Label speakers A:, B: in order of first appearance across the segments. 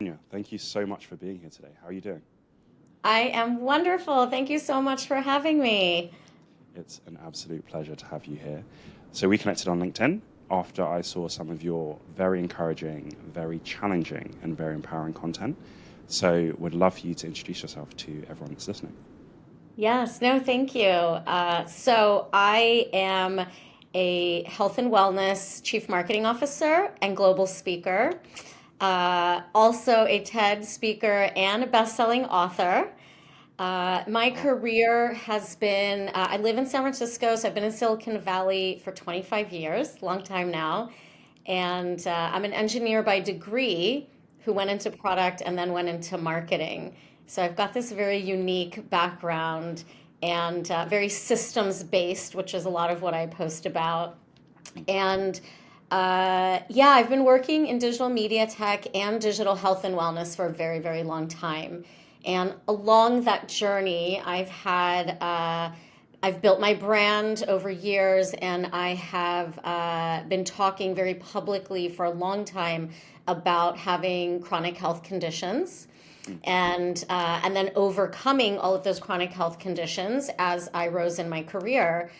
A: Sonia, thank you so much for being here today. How are you doing?
B: I am wonderful. Thank you so much for having me.
A: It's an absolute pleasure to have you here. So, we connected on LinkedIn after I saw some of your very encouraging, very challenging, and very empowering content. So, would love for you to introduce yourself to everyone that's listening.
B: Yes, no, thank you. So I am a health and wellness chief marketing officer and global speaker, also a TED speaker and a best-selling author. My
A: Wow.
B: career has been, I live in San Francisco, so I've been in Silicon Valley for 25 years, long time now. And I'm an engineer by degree who went into product and then went into marketing. So I've got this very unique background and very systems based, which is a lot of what I post about. And yeah, I've been working in digital media tech and digital health and wellness for a very, very long time. And along that journey, I've built my brand over years, and I have been talking very publicly for a long time about having chronic health conditions
A: Mm.
B: and then overcoming all of those chronic health conditions as I rose in my career.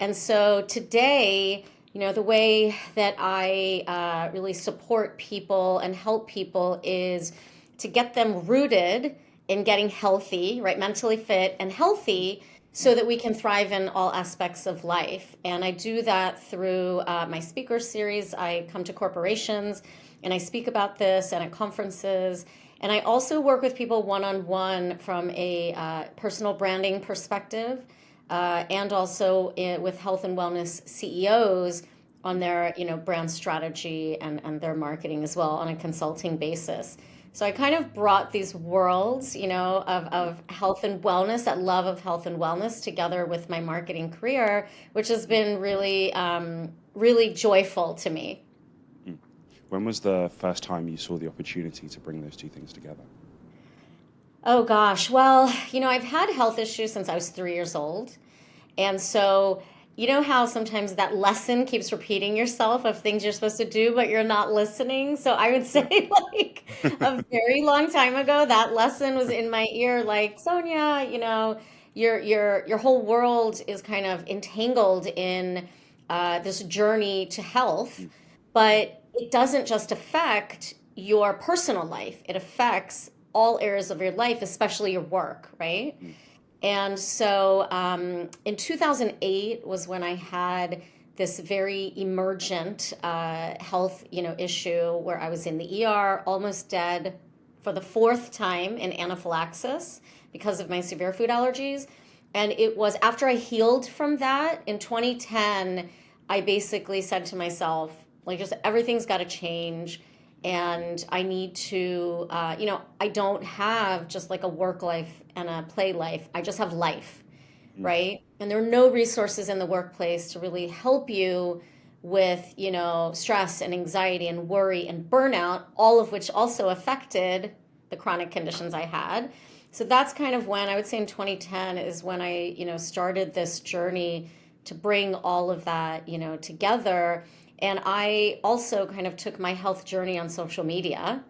B: And so today, the way that I really support people and help people is to get them rooted in getting healthy, right? Mentally fit and healthy so
A: Mm.
B: that we can thrive in all aspects of life. And I do that through my speaker series. I come to corporations and I speak about this and at conferences. And I also work with people one on one from a personal branding perspective, and also with health and wellness CEOs on their brand strategy and their marketing as well on a consulting basis. So I kind of brought these worlds, of health and wellness, that love of health and wellness, together with my marketing career, which has been really, really joyful to me.
A: Mm. When was the first time you saw the opportunity to bring those two things together?
B: Oh gosh, well, I've had health issues since I was 3 years old. And so, you know how sometimes that lesson keeps repeating yourself of things you're supposed to do, but you're not listening? So I would
A: Yeah.
B: say, like, a very long time ago, that lesson was in my ear, like, Sonia, your whole world is kind of entangled in this journey to health,
A: Mm. Yeah.
B: but it doesn't just affect your personal life, it affects all areas of your life, especially your work, right?
A: Mm.
B: And so in 2008 was when I had this very emergent health, issue where I was in the ER, almost dead for the fourth time in anaphylaxis because of my severe food allergies. And it was after I healed from that in 2010, I basically said to myself, like, just everything's got to change. And I need to, I don't have just like a work life and a play life. I just have life,
A: Mm.
B: right? And there are no resources in the workplace to really help you with, stress and anxiety and worry and burnout, all of which also affected the chronic conditions I had. So that's kind of when I would say in 2010 is when I, started this journey to bring all of that, together. And I also kind of took my health journey on social media,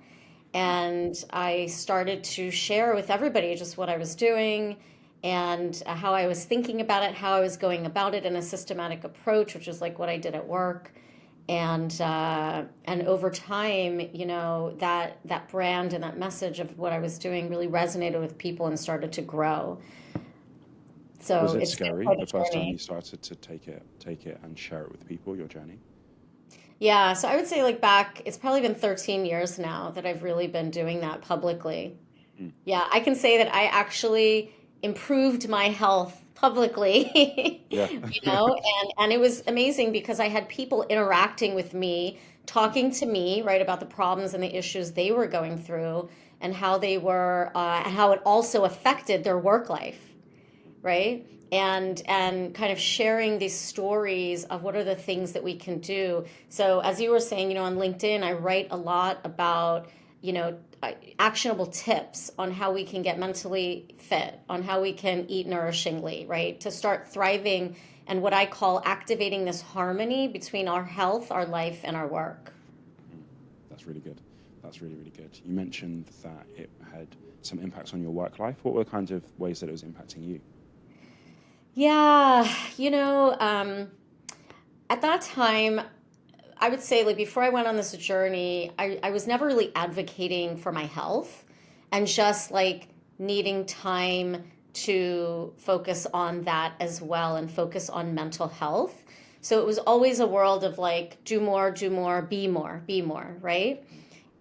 B: and I started to share with everybody just what I was doing and how I was thinking about it, how I was going about it in a systematic approach, which is like what I did at work. And over time, that brand and that message of what I was doing really resonated with people and started to grow.
A: Was
B: So
A: it
B: it's been
A: scary
B: quite
A: the
B: a
A: first time you
B: journey.
A: started to take it and share it with people, your journey?
B: Yeah, so I would say like back, it's probably been 13 years now that I've really been doing that publicly.
A: Mm.
B: Yeah, I can say that I actually improved my health publicly,
A: Yeah.
B: and it was amazing because I had people interacting with me, talking to me, right, about the problems and the issues they were going through and how they were, how it also affected their work life, right? And kind of sharing these stories of what are the things that we can do. So as you were saying, on LinkedIn, I write a lot about, actionable tips on how we can get mentally fit, on how we can eat nourishingly, right? To start thriving and what I call activating this harmony between our health, our life, and our work.
A: That's really good. That's really, really good. You mentioned that it had some impacts on your work life. What were the kinds of ways that it was impacting you?
B: Yeah, at that time, I would say, like, before I went on this journey, I was never really advocating for my health and just like needing time to focus on that as well and focus on mental health. So it was always a world of like, do more, be more, right?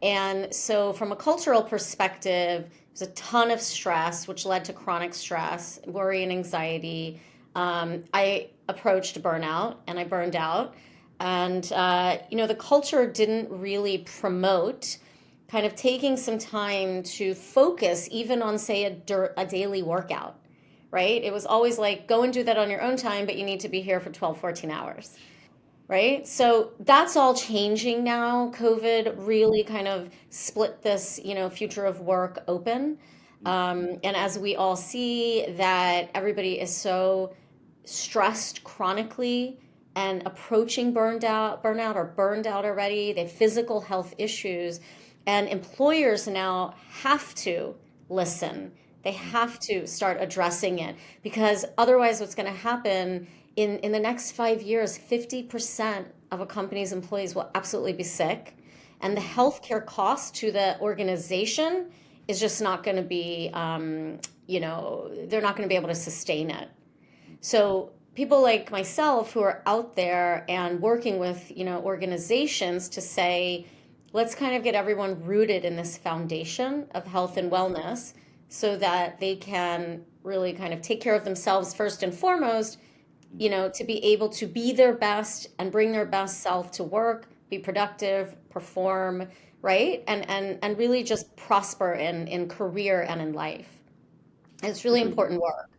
B: And so, from a cultural perspective, there's a ton of stress, which led to chronic stress, worry, and anxiety. I approached burnout and I burned out. And, the culture didn't really promote kind of taking some time to focus even on, say, a daily workout, right? It was always like, go and do that on your own time, but you need to be here for 12, 14 hours, right? So that's all changing now. COVID really kind of split this, future of work open. And as we all see that everybody is so stressed chronically and approaching burnout or burned out already, they have physical health issues, and employers now have to listen. They have to start addressing it because otherwise, what's going to happen in the next 5 years, 50% of a company's employees will absolutely be sick. And the healthcare cost to the organization is just not going to be, they're not going to be able to sustain it. So people like myself who are out there and working with, organizations to say, let's kind of get everyone rooted in this foundation of health and wellness so that they can really kind of take care of themselves first and foremost, to be able to be their best and bring their best self to work, be productive, perform, right? And really just prosper in career and in life. It's really
A: Agreed.
B: important work.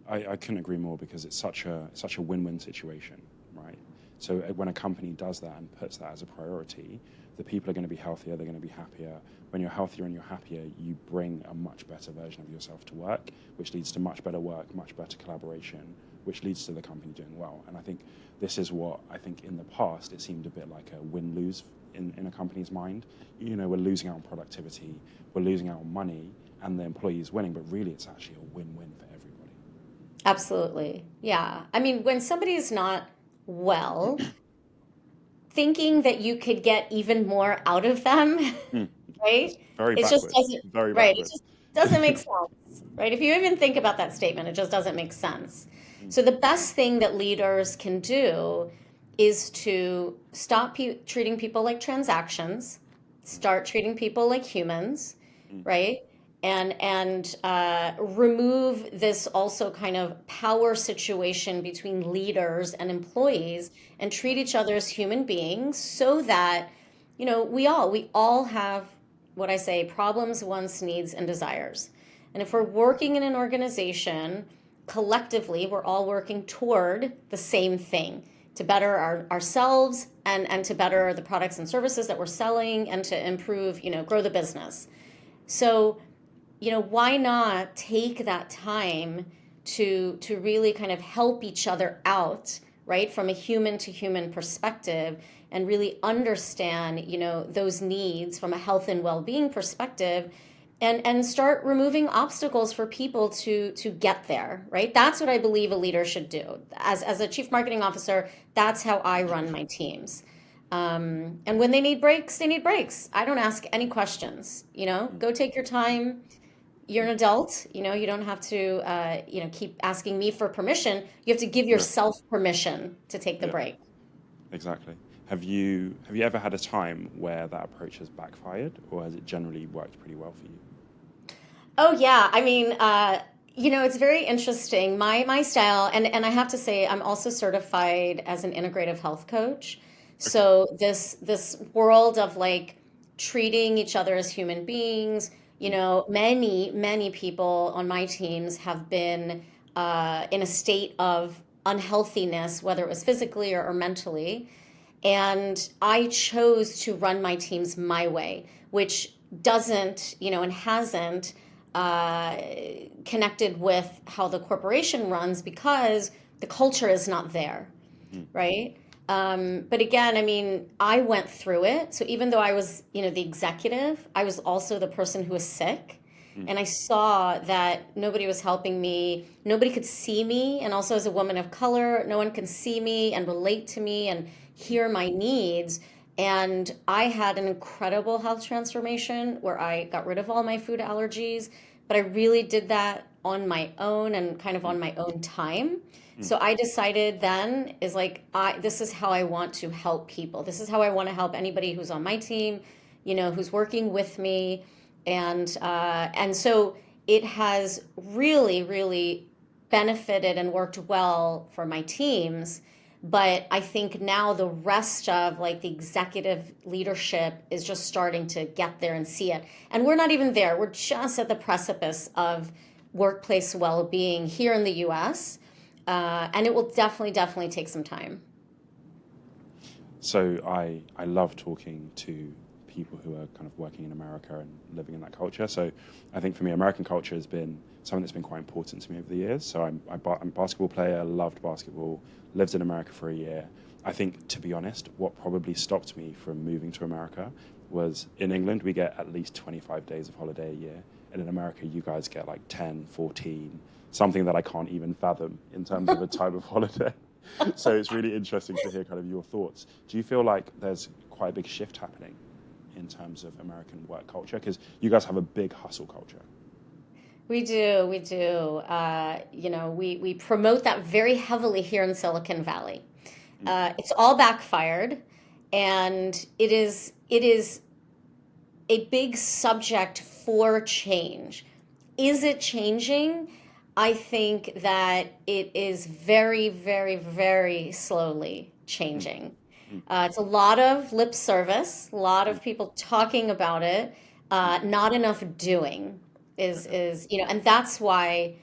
A: I couldn't agree more because it's such a win-win situation, right? So when a company does that and puts that as a priority, the people are going to be healthier, they're going to be happier. When you're healthier and you're happier, you bring a much better version of yourself to work, which leads to much better work, much better collaboration, which leads to the company doing well. And I think this is what I think in the past it seemed a bit like a win-lose in a company's mind. We're losing out on productivity, we're losing out on money, and the employee's winning, but really it's actually a win-win for everybody.
B: Absolutely. Yeah. I mean, when somebody's not well, thinking that you could get even more out of them,
A: Mm.
B: right?
A: Very
B: It just
A: backwards,
B: doesn't,
A: very
B: right? It
A: backwards.
B: just doesn't make sense, right? If you even think about that statement, it just doesn't make sense. So the best thing that leaders can do is to stop treating people like transactions, start treating people like humans, right? And remove this also kind of power situation between leaders and employees and treat each other as human beings so that we all have what I say problems, wants, needs, and desires. And if we're working in an organization collectively, we're all working toward the same thing to better ourselves and to better the products and services that we're selling and to improve, grow the business. So, why not take that time to really kind of help each other out, right, from a human to human perspective and really understand, those needs from a health and well-being perspective and start removing obstacles for people to get there, right? That's what I believe a leader should do. As a chief marketing officer, that's how I run my teams. And when they need breaks, they need breaks. I don't ask any questions. Go take your time. You're an adult. You don't have to, keep asking me for permission. You have to give
A: Yeah,
B: yourself permission to take the
A: yeah,
B: break.
A: exactly. Have you ever had a time where that approach has backfired, or has it generally worked pretty well for you?
B: Oh yeah, I mean, it's very interesting. My style, and I have to say, I'm also certified as an integrative health coach.
A: Okay.
B: So this world of like treating each other as human beings, many people on my teams have been in a state of unhealthiness, whether it was physically or mentally. And I chose to run my teams my way, which doesn't, and hasn't uh, connected with how the corporation runs because the culture is not there,
A: Mm.
B: right? But again, I mean, I went through it. So even though I was, the executive, I was also the person who was sick.
A: Mm.
B: And I saw that nobody was helping me. Nobody could see me. And also, as a woman of color, no one can see me and relate to me and hear my needs. And I had an incredible health transformation where I got rid of all my food allergies. But I really did that on my own and kind of on my own time.
A: Mm.
B: So I decided then is like this is how I want to help people. This is how I want to help anybody who's on my team, who's working with me, and so it has really, really benefited and worked well for my teams. But I think now the rest of like the executive leadership is just starting to get there and see it. And we're not even there. We're just at the precipice of workplace well-being here in the US. And it will definitely, definitely take some time.
A: So I love talking to people who are kind of working in America and living in that culture. So I think for me, American culture has been something that's been quite important to me over the years. So I'm a basketball player, loved basketball, lived in America for a year. I think, to be honest, what probably stopped me from moving to America was in England, we get at least 25 days of holiday a year. And in America, you guys get like 10, 14, something that I can't even fathom in terms of a type of holiday. So it's really interesting to hear kind of your thoughts. Do you feel like there's quite a big shift happening in terms of American work culture? Because you guys have a big hustle culture.
B: We do, we do. We promote that very heavily here in Silicon Valley. It's all backfired, and it is a big subject for change. Is it changing? I think that it is very, very, very slowly changing. It's a lot of lip service, a lot of people talking about it, not enough doing and that's why,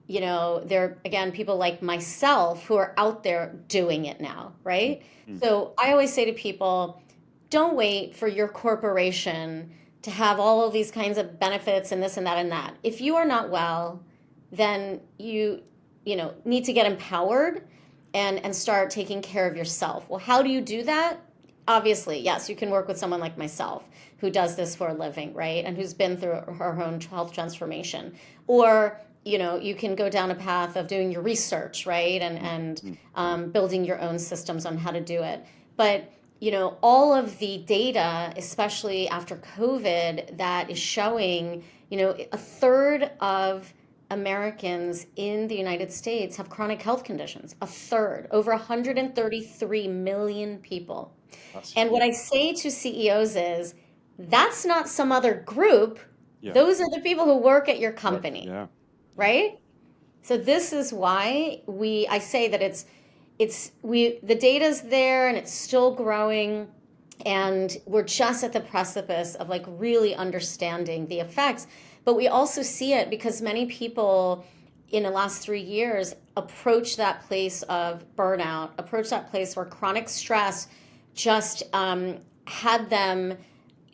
B: there are, again, people like myself who are out there doing it now, right? So I always say to people, don't wait for your corporation to have all of these kinds of benefits and this and that and that. If you are not well, then you need to get empowered and start taking care of yourself. Well, how do you do that? Obviously, yes, you can work with someone like myself who does this for a living, right? And who's been through her own health transformation. Or, you can go down a path of doing your research, right? And building your own systems on how to do it. But, all of the data, especially after COVID, that is showing, a third of Americans in the United States have chronic health conditions. A third, over 133 million people. And what I say to CEOs is, that's not some other group.
A: Yeah.
B: Those are the people who work at your company,
A: Yeah.
B: right? So this is why I say that the data's there and it's still growing, and we're just at the precipice of like really understanding the effects. But we also see it because many people in the last 3 years approach that place of burnout, approach that place where chronic stress just had them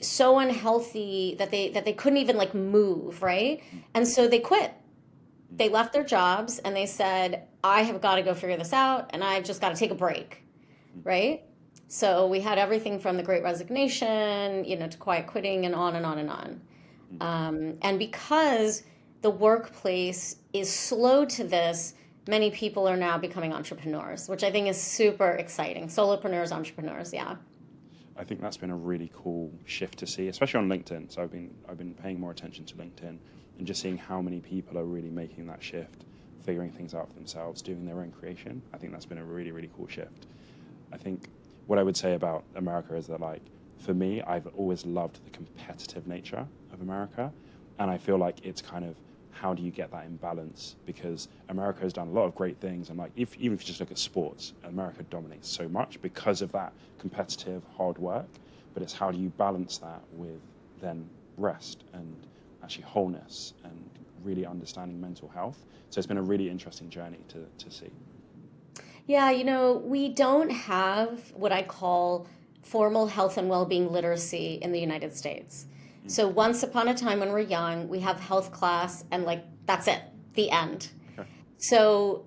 B: so unhealthy that they couldn't even like move, right? And so they quit. They left their jobs and they said, I have got to go figure this out, and I've just got to take a break, right? So we had everything from the Great Resignation, to quiet quitting, and on and on and on. And because the workplace is slow to this, many people are now becoming entrepreneurs, which I think is super exciting. Solopreneurs, entrepreneurs, yeah.
A: I think that's been a really cool shift to see, especially on LinkedIn. So I've been paying more attention to LinkedIn and just seeing how many people are really making that shift, figuring things out for themselves, doing their own creation. I think that's been a really, really cool shift. I think what I would say about America is that, like, for me, I've always loved the competitive nature of America. And I feel like it's kind of, how do you get that in balance? Because America has done a lot of great things. And like, even if you just look at sports, America dominates so much because of that competitive hard work. But it's how do you balance that with then rest and actually wholeness and really understanding mental health. So it's been a really interesting journey to see.
B: Yeah, we don't have what I call formal health and well-being literacy in the United States. So once upon a time when we're young, we have health class and like, that's it, the end.
A: Okay.
B: So,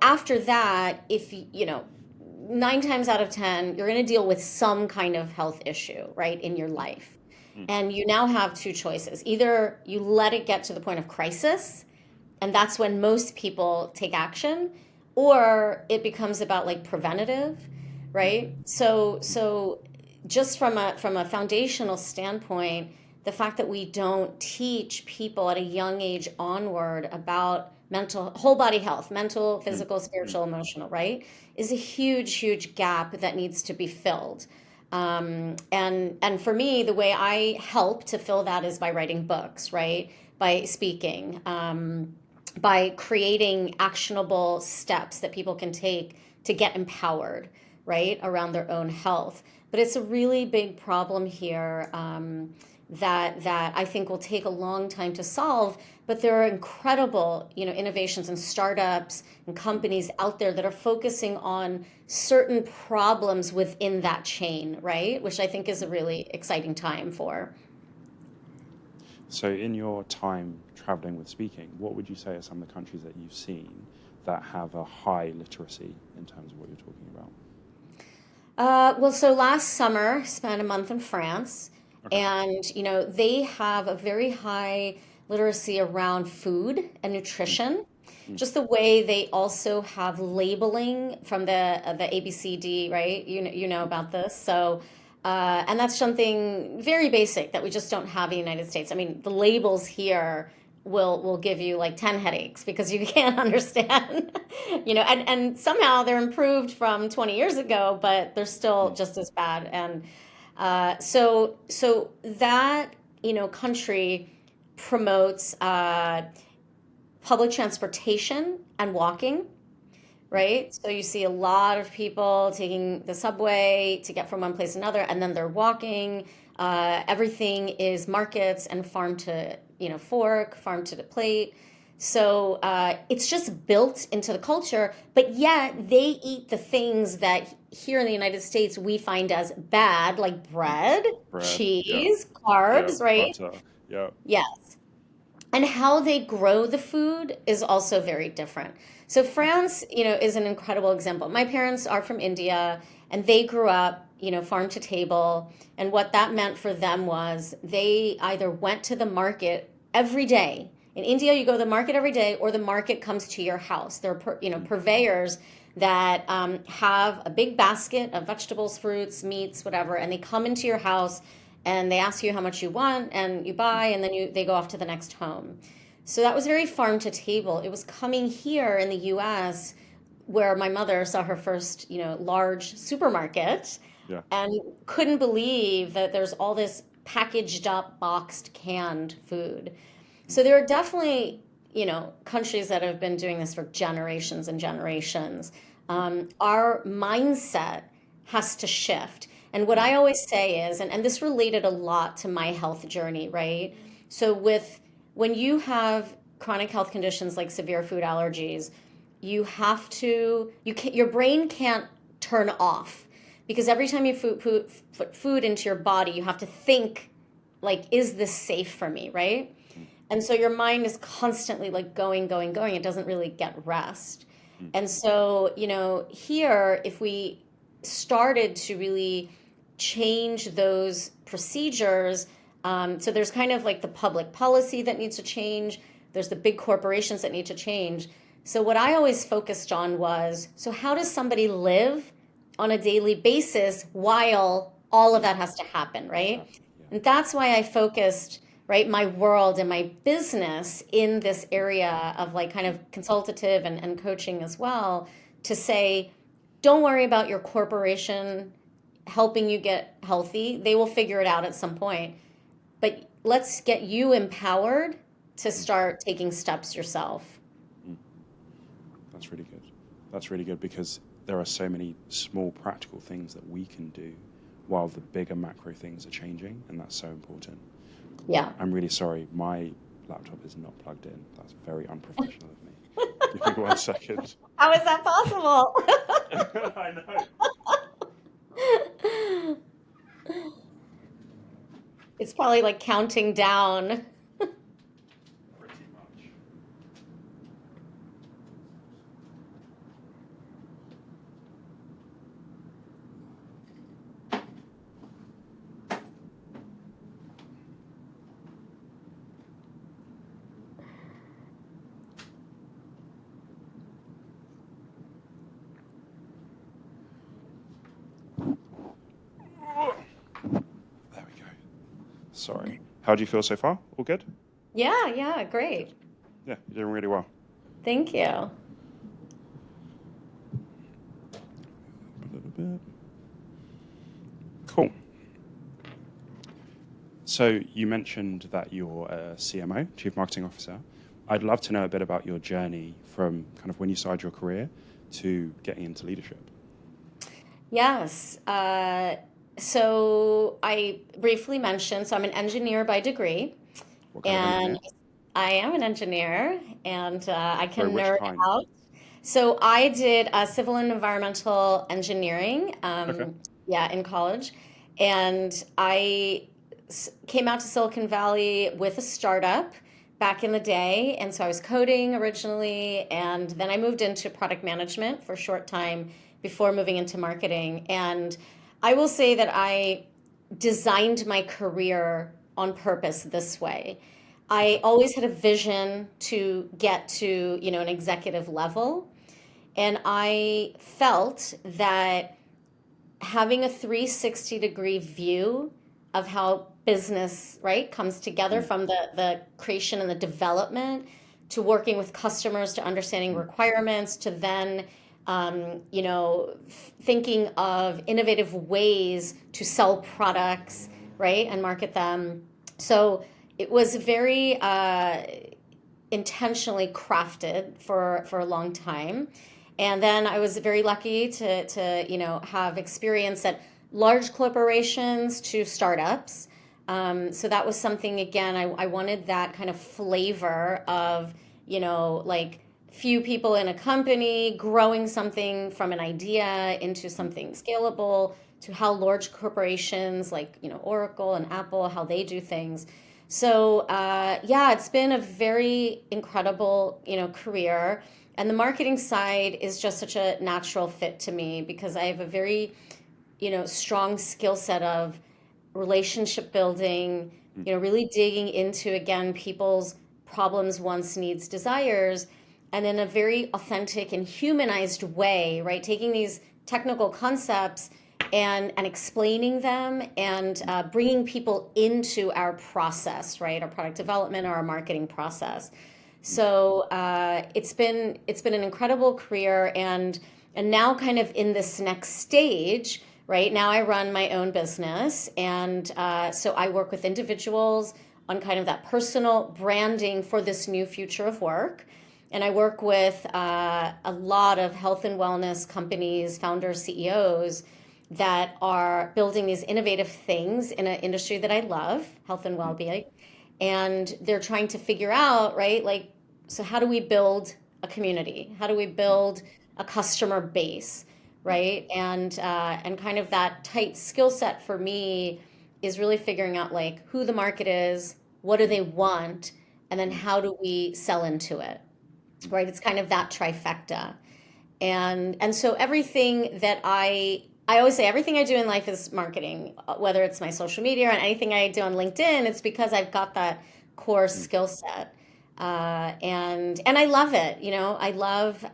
B: after that, if, nine times out of 10, you're going to deal with some kind of health issue, right, in your life.
A: Mm.
B: And you now have two choices. Either you let it get to the point of crisis, and that's when most people take action, or it becomes about like preventative, right? So just from a foundational standpoint, the fact that we don't teach people at a young age onward about mental whole body health, mental,
A: Mm.
B: physical,
A: Mm.
B: spiritual, emotional, right, is a huge gap that needs to be filled. And for me, the way I help to fill that is by writing books, right? By speaking, by creating actionable steps that people can take to get empowered, right, around their own health. But it's a really big problem here, that I think will take a long time to solve. But there are incredible, innovations and startups and companies out there that are focusing on certain problems within that chain, right? Which I think is a really exciting time for.
A: So, in your time traveling with speaking, what would you say are some of the countries that you've seen that have a high literacy in terms of what you're talking about?
B: Well, so last summer, spent a month in France,
A: Okay.
B: and they have a very high literacy around food and
A: Mm.
B: nutrition.
A: Mm.
B: Just the way they also have labeling from the ABCD, right? You know about this. So, and that's something very basic that we just don't have in the United States. I mean, the labels here will give you like 10 headaches because you can't understand. And somehow they're improved from 20 years ago, but they're still
A: Mm.
B: just as bad. And so that country promotes public transportation and walking,
A: Mm.
B: right? So you see a lot of people taking the subway to get from one place to another, and then they're walking. Everything is markets and farm to fork, farm to the plate. So it's just built into the culture, but yet they eat the things that here in the United States we find as bad, like
A: Mm.
B: bread,
A: Bread. Yeah.
B: cheese,
A: Yeah.
B: carbs, right?
A: Butter. Yeah.
B: Yes. And how they grow the food is also very different. So
A: Mm.
B: France, is an incredible example. My parents are from India, and they grew up, farm to table. And what that meant for them was they either went to the market every day. In India, you go to the market every day, or the market comes to your house. There are,
A: Mm.
B: purveyors that have a big basket of vegetables, fruits, meats, whatever, and they come into your house and they ask you how much you want and you
A: Mm.
B: buy, and then they go off to the next home. So that was very farm to table. It was coming here in the US where my mother saw her first, large supermarket
A: Yeah.
B: and couldn't believe that there's all this packaged up, boxed, canned food.
A: Mm.
B: So there are definitely, countries that have been doing this for generations and generations. Our mindset has to shift. And what
A: Mm.
B: I always say is, and this related a lot to my health journey, right? So when you have chronic health conditions like severe food allergies, you have to, your brain can't turn off because every time you put food into your body, you have to think like, is this safe for me, right?
A: Mm.
B: And so your mind is constantly like going. It doesn't really get rest.
A: Mm.
B: And so, here, if we started to really change those procedures, so there's kind of like the public policy that needs to change, there's the big corporations that need to change. So, what I always focused on was, so how does somebody live on a daily basis while all of
A: Mm.
B: that has to happen, right?
A: Happen. Yeah.
B: And that's why I focused, right, my world and my business in this area of like kind of consultative and coaching as well, to say, don't worry about your corporation helping you get healthy. They will figure it out at some point. But let's get you empowered to
A: Mm.
B: start taking steps yourself.
A: Mm. That's really good. That's really good because there are so many small practical things that we can do while the bigger macro things are changing, and that's so important.
B: Yeah.
A: I'm really sorry, my laptop is not plugged in. That's very unprofessional of me. Give me 1 second.
B: How is that possible?
A: I know.
B: It's probably like counting down.
A: Pretty much. Sorry. How do you feel so far? All good?
B: Yeah, great.
A: Yeah, you're doing really well.
B: Thank you.
A: A little bit. Cool. So you mentioned that you're a CMO, Chief Marketing Officer. I'd love to know a bit about your journey from kind of when you started your career to getting into leadership.
B: Yes. So I briefly mentioned, so I'm an engineer by degree,
A: What kind of
B: and
A: engineer?
B: I am an engineer, and I
A: Sorry,
B: can
A: which
B: nerd
A: kind?
B: out. So I did civil and environmental engineering,
A: Okay.
B: yeah, in college, and came out to Silicon Valley with a startup back in the day, and so I was coding originally, and then I moved into product management for a short time before moving into marketing. And I will say that I designed my career on purpose this way.
A: Okay.
B: I always had a vision to get to, an executive level. And I felt that having a 360-degree view of how business, right, comes together
A: Mm,
B: from the creation and the development to working with customers to understanding
A: mm,
B: requirements to then thinking of innovative ways to sell products, right, and market them. So it was very intentionally crafted for a long time. And then I was very lucky to have experience at large corporations to startups. So that was something, again, I wanted that kind of flavor of, like few people in a company growing something from an idea into
A: mm.
B: something scalable to how large corporations like, Oracle and Apple, how they do things. So yeah, it's been a very incredible, career. And the marketing side is just such a natural fit to me because I have a very, strong skill set of relationship building,
A: Mm.
B: really digging into, again, people's problems, wants, needs, desires, and in a very authentic and humanized way, right? Taking these technical concepts and explaining them and bringing people into our process, right? Our product development or our marketing process. So it's been an incredible career, and now kind of in this next stage. Right now, I run my own business, and so I work with individuals on kind of that personal branding for this new future of work. And I work with a lot of health and wellness companies, founders, CEOs that are building these innovative things in an industry that I love, health and
A: Mm.
B: well-being. And they're trying to figure out, right, like, so how do we build a community? How do we
A: Mm.
B: build a customer base,
A: Mm.
B: right? And kind of that tight skill set for me is really figuring out like who the market is, what do
A: Mm.
B: they want, and then
A: Mm.
B: how do we sell into it,
A: Mm.
B: right? It's kind of that trifecta. And so everything that I always say everything I do in life is marketing, whether it's my social media or anything I do on LinkedIn, it's because I've got that core
A: Mm.
B: skill set. And I love it. I love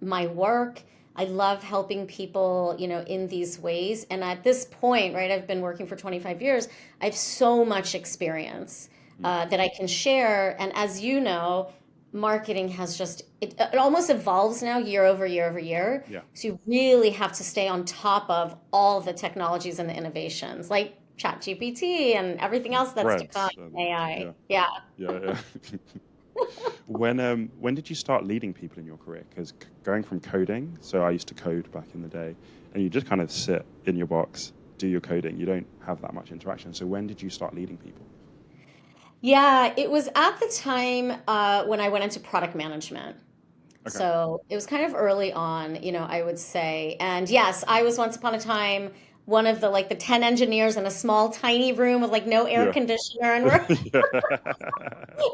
B: my work. I love helping people, in these ways. And at this point, right, I've been working for 25 years. I have so much experience
A: Mm.
B: that I can share. And as you know, marketing has it almost evolves now year over year over year.
A: Yeah.
B: So you really have to stay on top of all the technologies and the innovations like ChatGPT and everything
A: And
B: else that's to come,
A: threads and
B: AI.
A: yeah,
B: Yeah.
A: yeah. When did you start leading people in your career? Because going from coding, so I used to code back in the day, and you just kind of sit in your box, do your coding. You don't have that much interaction. So when did you start leading people?
B: Yeah, it was at the time when I went into product management.
A: Okay.
B: So it was kind of early on, I would say. And yes, I was once upon a time one of the 10 engineers in a small tiny room with like no air
A: Yeah.
B: conditioner, and we're
A: Yeah.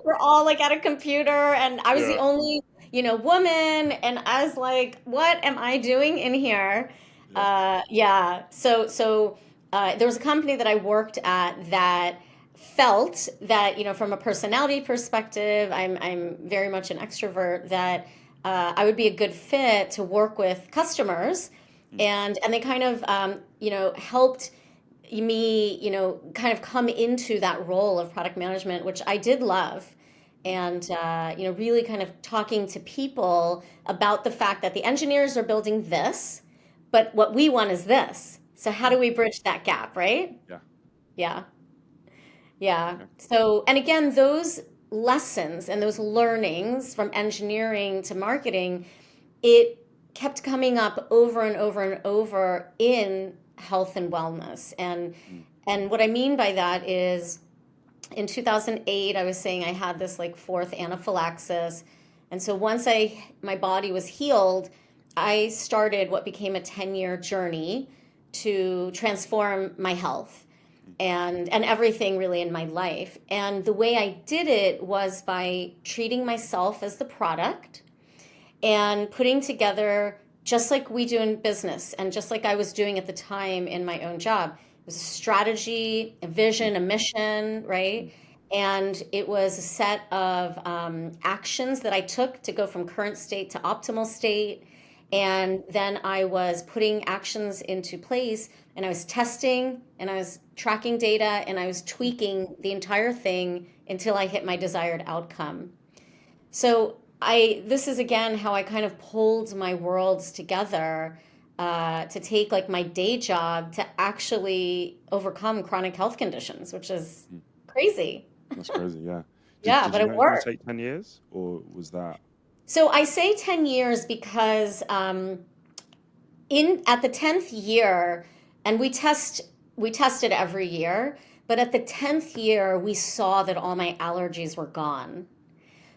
B: we're all like at a computer, and I was the
A: Yeah.
B: only, woman, and I was like, what am I doing in here?
A: Yeah.
B: Yeah. So there was a company that I worked at that felt that, from a personality perspective, I'm very much an extrovert, that I would be a good fit to work with customers,
A: Mm.
B: and they kind of helped me, kind of come into that role of product management, which I did love. And, really kind of talking to people about the fact that the engineers are building this, but what we want is this. So how do we bridge that gap, right?
A: Yeah.
B: Yeah. Yeah.
A: Okay.
B: So, and again, those lessons and those learnings from engineering to marketing, it kept coming up over and over and over in health and wellness. And what I mean by that is in 2008, I was saying I had this like fourth anaphylaxis. And so once my body was healed, I started what became a 10-year journey to transform my health and everything really in my life. And the way I did it was by treating myself as the product and putting together, just like we do in business and just like I was doing at the time in my own job. It was a strategy, a vision, a mission, right? And it was a set of actions that I took to go from current state to optimal state. And then I was putting actions into place and I was testing and I was tracking data and I was tweaking the entire thing until I hit my desired outcome. So this is again how I kind of pulled my worlds together to take like my day job to actually overcome chronic health conditions, which is crazy.
A: That's crazy. Yeah.
B: Yeah,
A: Did
B: but
A: you
B: it
A: know it was going to
B: worked.
A: take 10 years, or was that?
B: So I say 10 years because in at the 10th year, and we tested every year, but at the 10th year, we saw that all my allergies were gone.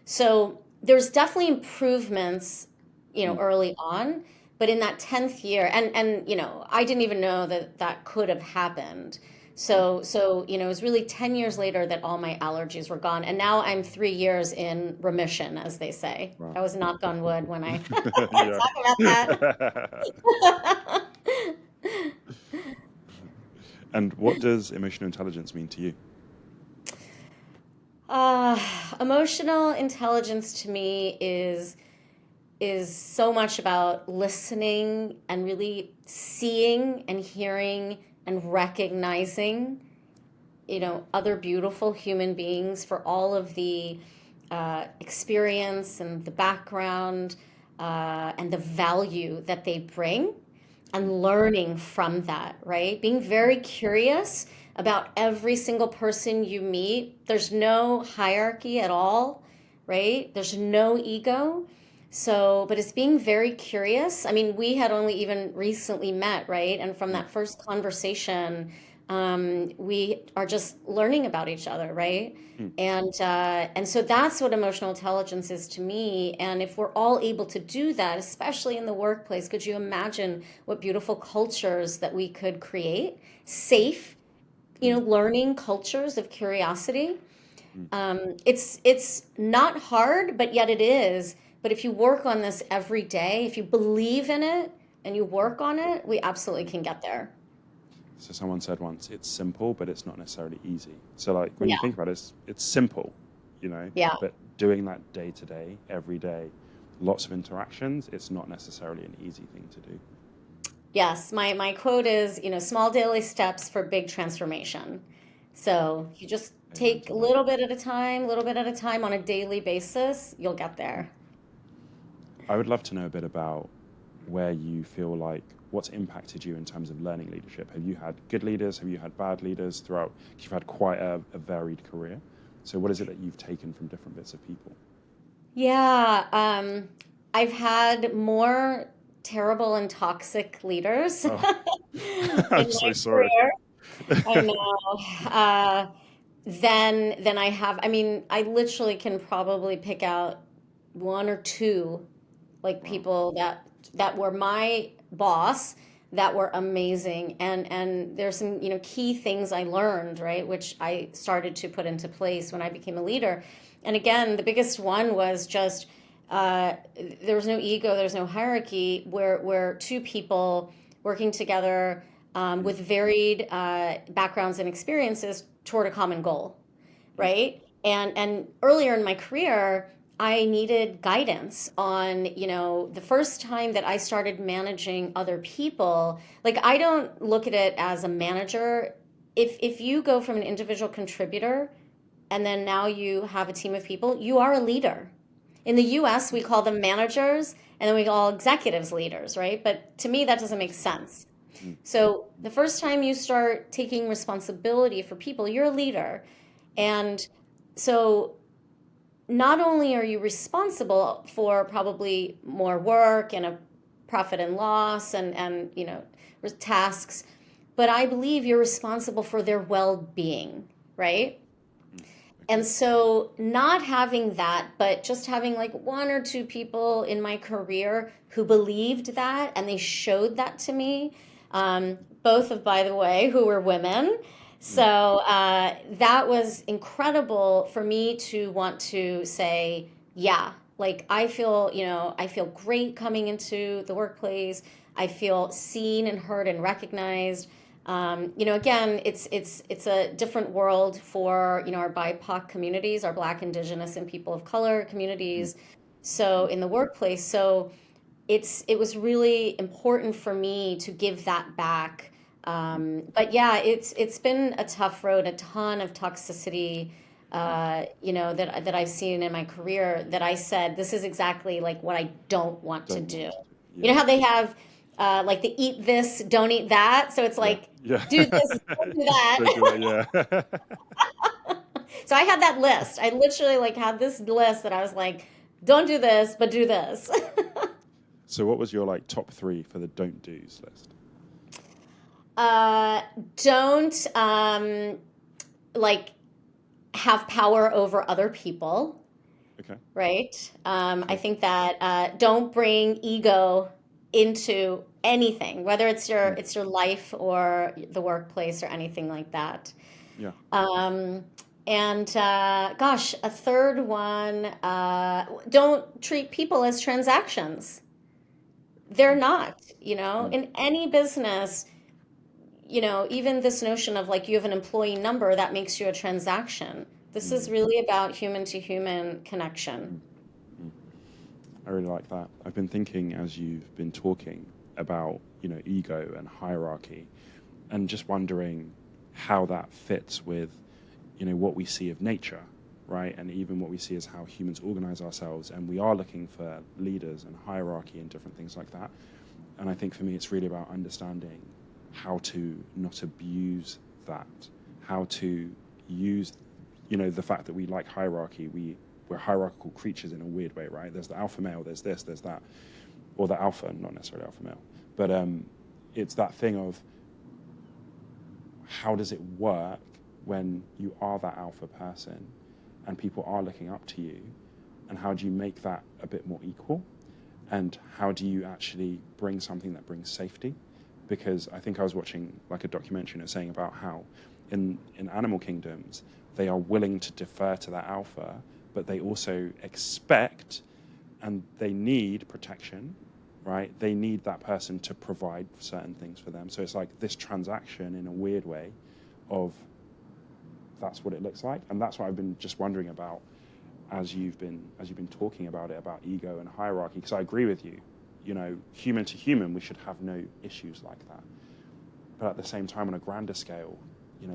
B: So there's definitely improvements, early on, but in that 10th year, and I didn't even know that that could have happened. So it was really 10 years later that all my allergies were gone, and now I'm 3 years in remission, as they say.
A: Wow.
B: I was knock on wood when I
A: Yeah.
B: talk about that.
A: And what does emotional intelligence mean to you?
B: Uh, Emotional intelligence to me is so much about listening and really seeing and hearing and recognizing, other beautiful human beings for all of the experience and the background and the value that they bring and learning from that, right? Being very curious about every single person you meet. There's no hierarchy at all, right? There's no ego. So, but it's being very curious. I mean, we had only even recently met, right? And from that first conversation, we are just learning about each other, right?
A: Hmm.
B: And so that's what emotional intelligence is to me. And if we're all able to do that, especially in the workplace, could you imagine what beautiful cultures that we could create? Safe, learning cultures of curiosity. It's not hard, but yet it is. But if you work on this every day, if you believe in it and you work on it, we absolutely can get there.
A: So someone said once, it's simple, but it's not necessarily easy. So like when you
B: Yeah,
A: think about it, it's simple,
B: yeah.
A: but doing that day to day, every day, lots of interactions, it's not necessarily an easy thing to do.
B: Yes, my quote is, small daily steps for big transformation. So you just
A: Amen
B: take
A: to
B: a
A: that.
B: little bit at a time on a daily basis, you'll get there.
A: I would love to know a bit about where you feel like what's impacted you in terms of learning leadership. Have you had good leaders? Have you had bad leaders throughout? You've had quite a varied career. So what is it that you've taken from different bits of people?
B: Yeah, I've had more terrible and toxic leaders in
A: Oh, I'm
B: my
A: so sorry.
B: career. I know. Than I have. I mean, I literally can probably pick out one or two like
A: Wow.
B: people that were my boss that were amazing, and there's some key things I learned, right, which I started to put into place when I became a leader. And again, the biggest one was just uh, there was no ego, there's no hierarchy, where two people working together with varied backgrounds and experiences toward a common goal,
A: Mm,
B: right? And earlier in my career, I needed guidance on, the first time that I started managing other people. Like, I don't look at it as a manager if you go from an individual contributor and then now you have a team of people, you are a leader. In the US, we call them managers, and then we call executives leaders, right? But to me, that doesn't make sense. So the first time you start taking responsibility for people, you're a leader. And so not only are you responsible for probably more work and a profit and loss and tasks, but I believe you're responsible for their well-being, right? And so not having that, but just having like one or two people in my career who believed that and they showed that to me, both of, by the way, who were women. So that was incredible for me to want to say, yeah, like I feel great coming into the workplace. I feel seen and heard and recognized. Again, it's a different world for, our BIPOC communities, our Black, Indigenous, and people of color communities. So in the workplace, so it was really important for me to give that back. But yeah, it's been a tough road, a ton of toxicity, that I've seen in my career that I said, this is exactly like what I don't want to do. You know how they have like the eat this, don't eat that. So it's like, do this, don't do that.
A: Don't do that, yeah.
B: So I had that list. I literally like had this list that I was like, don't do this, but do this.
A: So what was your like top 3 for the don't do's list?
B: Don't like have power over other people.
A: Okay.
B: Right. I think that don't bring ego into anything, whether it's your life or the workplace or anything like that.
A: Yeah.
B: And gosh, a third one, don't treat people as transactions. They're not, in any business, even this notion of like you have an employee number that makes you a transaction. This is really about human to human connection.
A: I really like that. I've been thinking as you've been talking about, ego and hierarchy, and just wondering how that fits with, what we see of nature, right? And even what we see as how humans organize ourselves. And we are looking for leaders and hierarchy and different things like that. And I think for me, it's really about understanding how to not abuse that, how to use, the fact that we like hierarchy. We're hierarchical creatures in a weird way, right? There's the alpha male, there's this, there's that, or the alpha, not necessarily alpha male, but it's that thing of how does it work when you are that alpha person and people are looking up to you, and how do you make that a bit more equal, and how do you actually bring something that brings safety? Because I think I was watching like a documentary and it's saying about how in animal kingdoms they are willing to defer to that alpha, but they also expect and they need protection, right? They need that person to provide certain things for them. So it's like this transaction in a weird way of that's what it looks like. And that's what I've been just wondering about as you've been talking about it, about ego and hierarchy, because I agree with you. Human to human, we should have no issues like that. But at the same time, on a grander scale,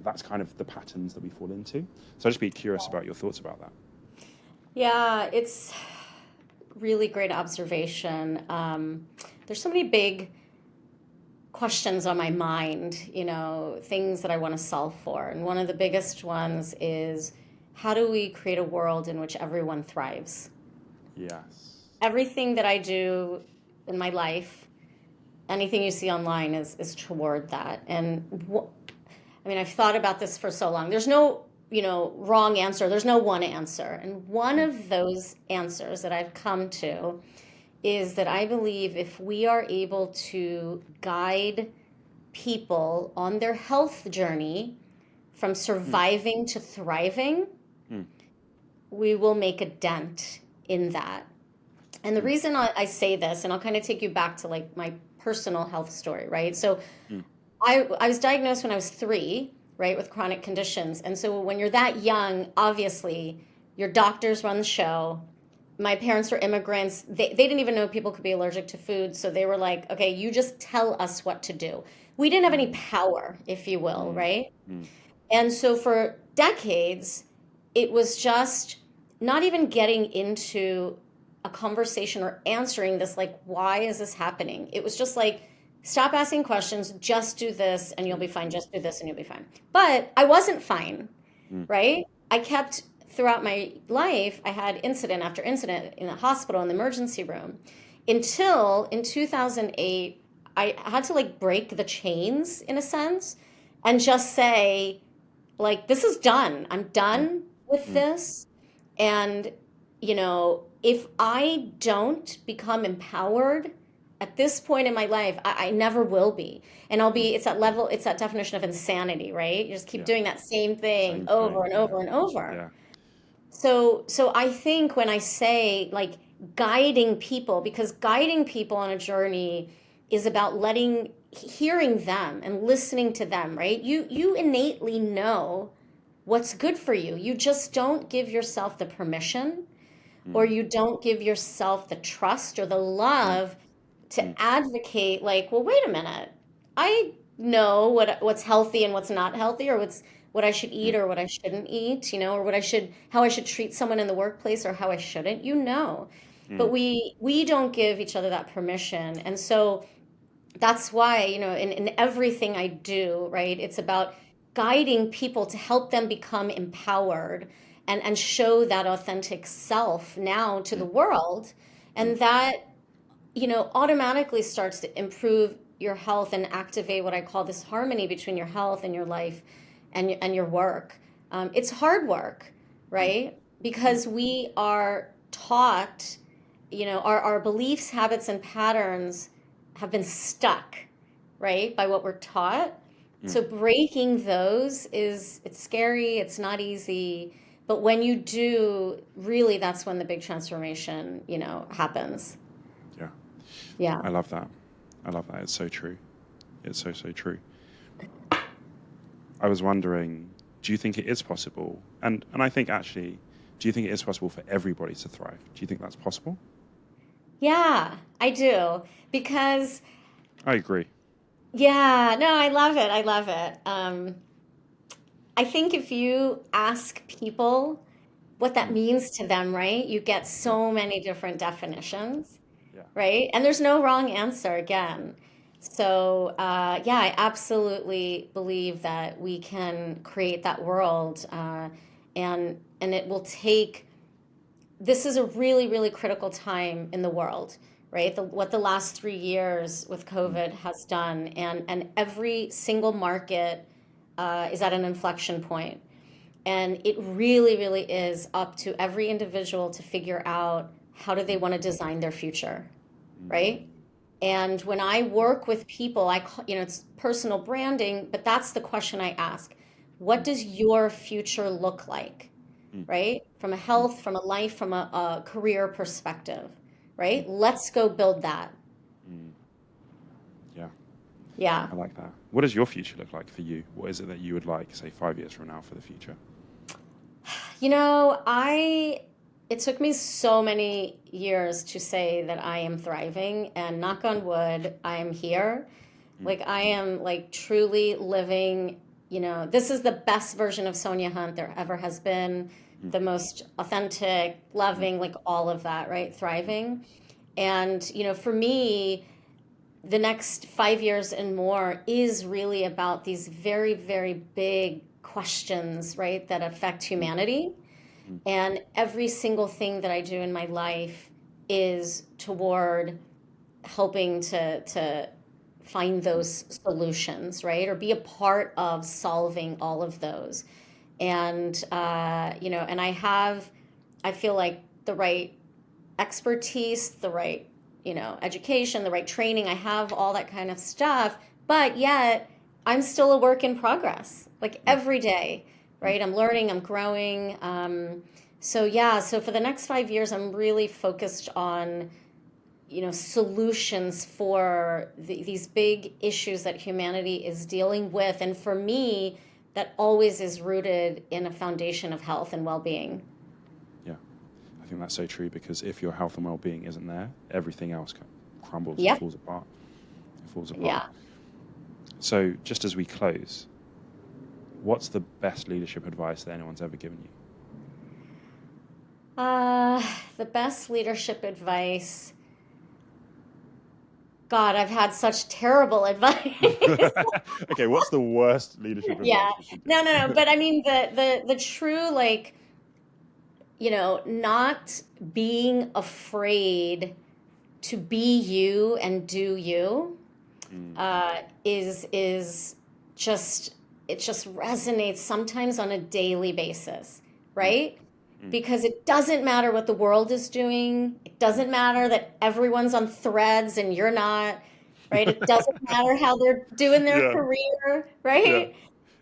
A: that's kind of the patterns that we fall into. So I'd just be curious about your thoughts about that.
B: Yeah, it's really great observation. There's so many big questions on my mind, things that I want to solve for. And one of the biggest ones is, how do we create a world in which everyone thrives?
A: Yes.
B: Everything that I do in my life, anything you see online is toward that. And I've thought about this for so long. There's no, wrong answer. There's no one answer. And one of those answers that I've come to is that I believe if we are able to guide people on their health journey from surviving to thriving, we will make a dent in that. And the reason I say this, and I'll kind of take you back to like my personal health story, right? So I was diagnosed when I was 3, right, with chronic conditions. And so when you're that young, obviously, your doctors run the show. My parents were immigrants. They didn't even know people could be allergic to food. So they were like, okay, you just tell us what to do, we didn't have any power, if you will,
A: Mm,
B: right?
A: mm,
B: And so for decades, it was just not even getting into a conversation or answering this, like, why is this happening? It was just like, stop asking questions, just do this and you'll be fine. Just do this and you'll be fine. But I wasn't fine,
A: mm,
B: right? I kept throughout my life, I had incident after incident in the hospital, in the emergency room, until in 2008, I had to like break the chains in a sense and just say, like, this is done. I'm
A: mm,
B: done with
A: mm,
B: this. And, if I don't become empowered at this point in my life, I never will be. And I'll
A: mm.
B: be, it's that level, it's that definition of insanity, right? You just keep
A: Yeah.
B: doing that same thing
A: Same
B: over
A: thing.
B: and
A: Yeah.
B: over and over.
A: Yeah.
B: So I think when I say like guiding people, because guiding people on a journey is about hearing them and listening to them, right? You innately know what's good for you. You just don't give yourself the permission, or
A: Mm,
B: you don't give yourself the trust or the
A: mm,
B: love
A: mm,
B: to advocate, like, well, wait a minute. I know what's healthy and what's not healthy, or what I should eat
A: mm,
B: or what I shouldn't eat, or how I should treat someone in the workplace or how I shouldn't, But
A: mm,
B: we don't give each other that permission. And so that's why, in everything I do, right, it's about guiding people to help them become empowered and show that authentic self now to the
A: mm,
B: world.
A: mm.
B: And that, automatically starts to improve your health and activate what I call this harmony between your health and your life and your work. It's hard work,
A: Mm,
B: right?
A: mm,
B: Because we are taught, our beliefs, habits, and patterns have been stuck, right, by what we're taught.
A: mm.
B: So breaking those it's scary, it's not easy, but when you do, really, that's when the big transformation, happens.
A: Yeah.
B: Yeah.
A: I love that. I love that. It's so true. It's so, so true. I was wondering, do you think it is possible? And I think actually, do you think it is possible for everybody to thrive? Do you think that's possible?
B: Yeah, I do. Because,
A: I agree.
B: yeah, no, I love it. I love it. I think if you ask people what that
A: Mm,
B: means to them, right, you get
A: yeah.
B: so many different definitions,
A: Yeah.
B: right? And there's no wrong answer again. So, yeah, I absolutely believe that we can create that world, and it will take. This is a really, really critical time in the world, right? What the last 3 years with
A: Mm,
B: COVID has done, and every single market is at an inflection point. And it really, really is up to every individual to figure out how do they
A: mm,
B: want to design their future, right?
A: mm,
B: And when I work with people, it's personal branding, but that's the question I ask. What
A: mm,
B: does your future look like?
A: mm,
B: Right? From a
A: mm,
B: health, from a life, from a career perspective,
A: mm,
B: right? Let's go build that.
A: mm. Yeah.
B: Yeah.
A: I like that. What does your future look like for you? What is it that you would like, say, 5 years from now for the future?
B: It took me so many years to say that I am thriving, and knock on wood, I am here.
A: Mm,
B: Like, I am like truly living, this is the best version of Sonia Hunt there ever has been,
A: mm,
B: the most authentic,
A: mm,
B: loving, like all of that, right?
A: mm,
B: Thriving. And, for me, the next 5 years and more is really about these very, very big questions, right, that affect
A: mm,
B: humanity.
A: mm,
B: And every single thing that I do in my life is toward helping to find
A: mm,
B: those solutions, right, or be a part of solving all of those. And and I feel like the right expertise, the right, education, the right training. I have all that kind of stuff, but yet I'm still a work in progress, like
A: mm,
B: every day,
A: mm,
B: right? I'm learning, I'm growing. So yeah, so for the next 5 years, I'm really focused on, solutions for these big issues that humanity is dealing with. And for me, that always is rooted in a foundation of health and well-being.
A: yeah. I think that's so true because if your health and well-being isn't there, everything else crumbles. It
B: Yep.
A: falls apart. It falls apart.
B: Yeah.
A: So just as we close, what's the best leadership advice that anyone's ever given you?
B: The best leadership advice. God, I've had such terrible advice.
A: Okay, what's the worst leadership
B: Yeah.
A: advice you could
B: No.
A: give?
B: But I mean, the true, like, not being afraid to be you and do you
A: Mm,
B: is just, it just resonates sometimes on a daily basis,
A: mm,
B: right?
A: mm,
B: Because it doesn't matter what the world is doing. It
A: mm.
B: doesn't matter that everyone's on threads and you're not, right? It doesn't matter how they're doing their
A: Yeah,
B: career,
A: yeah,
B: right?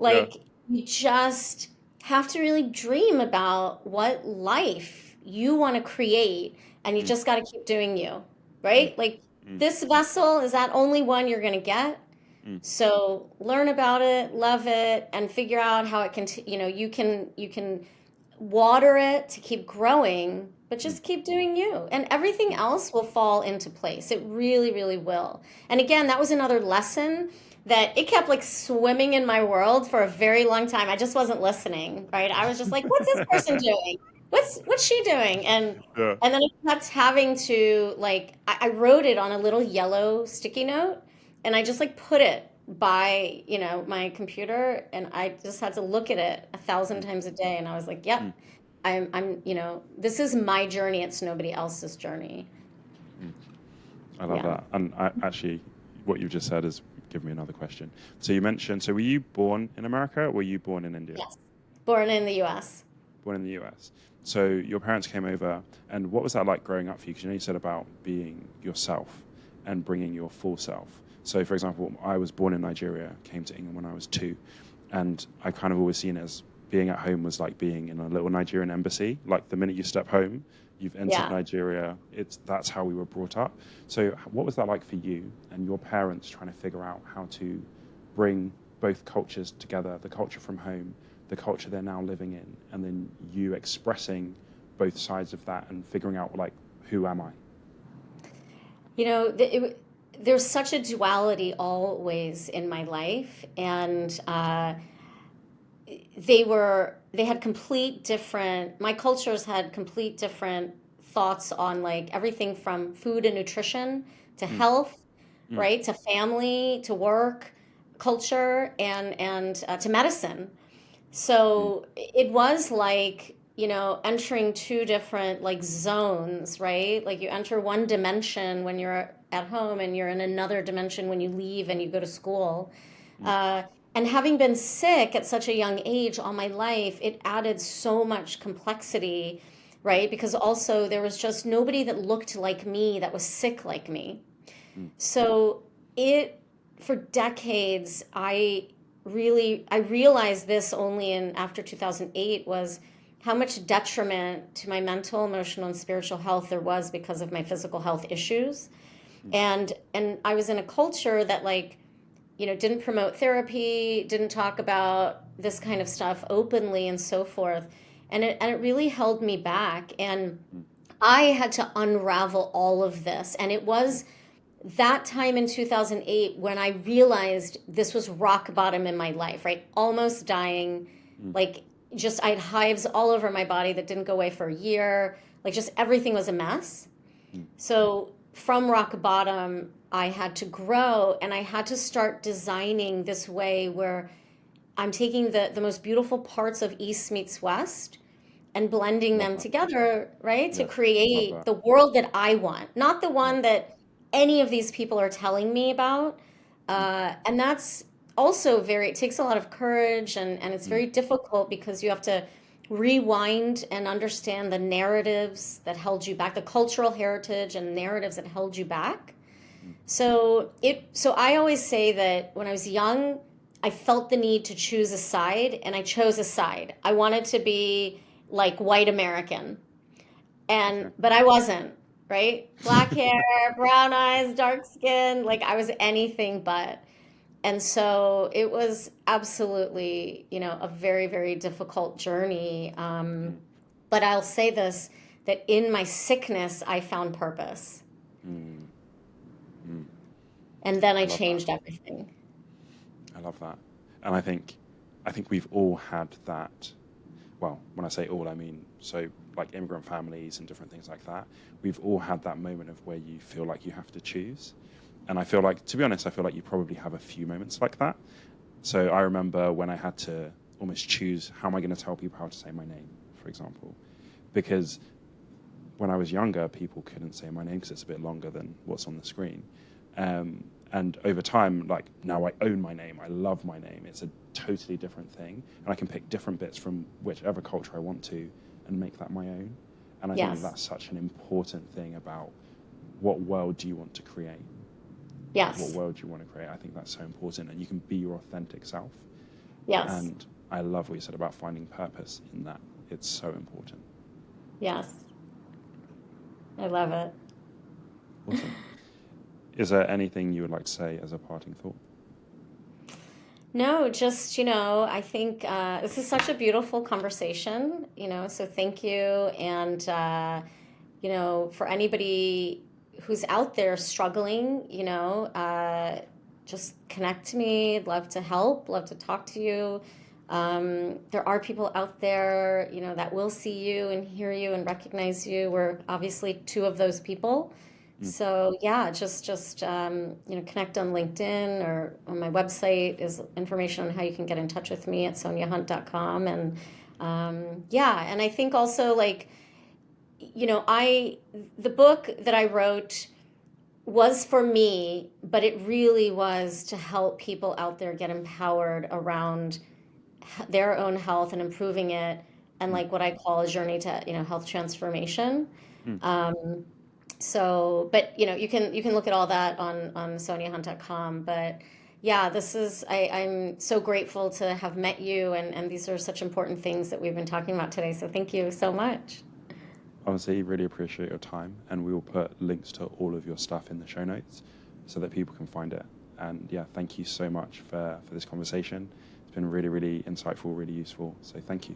A: yeah.
B: Like, you just have to really dream about what life you want to create, and you
A: Mm,
B: just got to keep doing you,
A: mm,
B: right? Like,
A: mm,
B: this vessel is that only one you're going to get.
A: mm,
B: So learn about it, love it, and figure out how it can, you can water it to keep growing, but
A: mm,
B: just keep doing you, and everything
A: mm.
B: else will fall into place. It really, really will. And again, that was another lesson that it kept like swimming in my world for a very long time. I just wasn't listening, right? I was just like, what's this person doing? What's she doing?
A: Yeah.
B: And then I kept having to, like, I wrote it on a little yellow sticky note, and I just like put it by, my computer, and I just had to look at it 1,000
A: Mm,
B: times a day, and I was like, yep,
A: mm,
B: this is my journey. It's nobody else's journey.
A: mm. I love
B: Yeah.
A: that. And actually, what you've just said has given me another question. So you mentioned, so were you born in America or were you born in India?
B: Yes. Born in the U.S.
A: Born in the US. So your parents came over, and what was that like growing up for you? Because you said about being yourself and bringing your full self. So, for example, I was born in Nigeria, came to England when I was 2, and I kind of always seen it as being at home was like being in a little Nigerian embassy. Like the minute you step home, you've entered
B: Yeah.
A: Nigeria. That's how we were brought up. So, what was that like for you and your parents trying to figure out how to bring both cultures together, the culture from home, the culture they're now living in, and then you expressing both sides of that and figuring out, like, who am I?
B: There's such a duality always in my life, and they had complete different, my cultures had complete different thoughts on, like, everything from food and nutrition to
A: Mm,
B: health,
A: mm,
B: right, to family, to work culture, and to medicine.
A: mm,
B: So it was like, entering two different, like, zones, right? Like, you enter one dimension when you're at home, and you're in another dimension when you leave and you go to school.
A: mm,
B: Uh, and having been sick at such a young age all my life, it added so much complexity,
A: mm,
B: right? Because also there was just nobody that looked like me that was sick like me.
A: mm,
B: So it, for decades, I realized this only in after 2008, was how much detriment to my mental, emotional, and spiritual health there was because of my physical health issues.
A: mm,
B: And I was in a culture that, like, didn't promote therapy, didn't talk about this kind of stuff openly, and so forth. And it really held me back. And
A: mm,
B: I had to unravel all of this. And it
A: mm,
B: was that time in 2008 when I realized this was rock bottom in my life, right? Almost dying,
A: mm,
B: like, just, I had hives all over my body that didn't go away for a year. Like, just everything was a mess.
A: mm,
B: So from rock bottom, I had to grow, and I had to start designing this way where I'm taking the most beautiful parts of East meets West and blending
A: love
B: them
A: that.
B: together, right? To
A: Yeah, love
B: create
A: that.
B: the world that I want, not the
A: Yeah.
B: one that any of these people are telling me about.
A: Mm,
B: And that's also it takes a lot of courage, and it's
A: mm,
B: very difficult because you have to rewind and understand the narratives that held you back, the cultural heritage and narratives that held you back.
A: mm,
B: So I always say that when I was young, I felt the need to choose a side, and I chose a side. I wanted to be like white American,
A: okay.
B: but I wasn't, right? Black hair, brown eyes, dark skin, like, I was anything but. And so it was absolutely, a very, very difficult journey.
A: Mm,
B: But I'll say this, that in my sickness, I found purpose.
A: mm, mm.
B: And then
A: I
B: I
A: love that.
B: changed everything.
A: I love that. And I think we've all had that. Well, when I say all, I mean, so like immigrant families and different things like that. We've all had that moment of where you feel like you have to choose. And I feel like, to be honest, I feel like you probably have a few moments like that. So I remember when I had to almost choose, how am I going to tell people how to say my name, for example? Because when I was younger, people couldn't say my name because it's a bit longer than what's on the screen. And over time, like now I own my name. I love my name. It's a totally different thing. And I can pick different bits from whichever culture I want to and make that my own. And I think that's such an important thing about what world do you want to create?
B: Yes.
A: What world do you want to create? I think that's so important. And you can be your authentic self.
B: Yes.
A: And I love what you said about finding purpose in that. It's so important.
B: Yes. I love it.
A: Awesome. Is there anything you would like to say as a parting thought?
B: No, just, I think this is such a beautiful conversation, so thank you. And, for anybody who's out there struggling, just connect to me. I'd love to help, love to talk to you. There are people out there, that will see you and hear you and recognize you. We're obviously two of those people. So yeah, just connect on LinkedIn, or on my website is information on how you can get in touch with me at soniahunt.com. And and I think also, like, the book that I wrote was for me, but it really was to help people out there get empowered around their own health and improving it, and like what I call a journey to health transformation. But you can look at all that on soniahunt.com. But yeah, I'm so grateful to have met you, and these are such important things that we've been talking about today. So thank you so much.
A: Honestly, really appreciate your time, and we will put links to all of your stuff in the show notes so that people can find it. And yeah, thank you so much for this conversation. It's been really, really insightful, really useful. So thank you.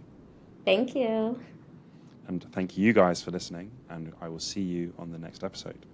B: Thank you.
A: And thank you guys for listening, and I will see you on the next episode.